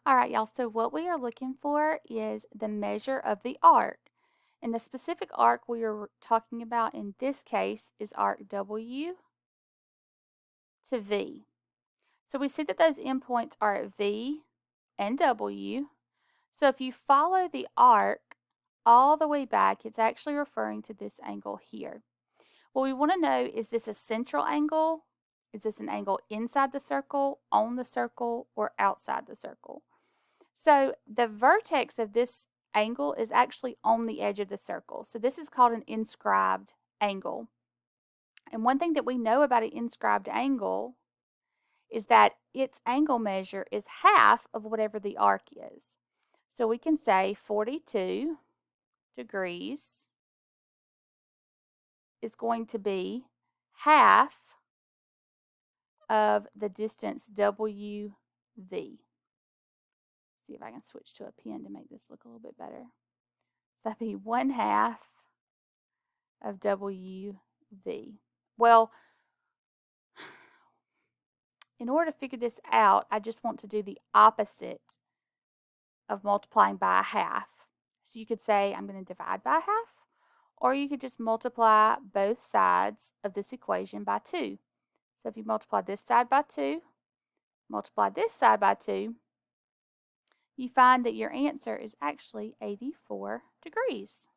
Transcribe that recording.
All right, y'all, so what we are looking for is the measure of the arc. And the specific arc we are talking about in this case is arc W to V. So we see that those endpoints are at V and W. So if you follow the arc all the way back, it's actually referring to this angle here. What we want to know, is this a central angle? Is this an angle inside the circle, on the circle, or outside the circle? So the vertex of this angle is actually on the edge of the circle. So this is called an inscribed angle. And one thing that we know about an inscribed angle is that its angle measure is half of whatever the arc is. So we can say 42 degrees is going to be half of the distance WV. See if I can switch to a pen to make this look a little bit better. So that'd be 1/2 of WV. Well, in order to figure this out, I just want to do the opposite of multiplying by a half. So you could say I'm going to divide by a half, or you could just multiply both sides of this equation by 2. So if you multiply this side by 2, multiply this side by 2, you find that your answer is actually 84 degrees.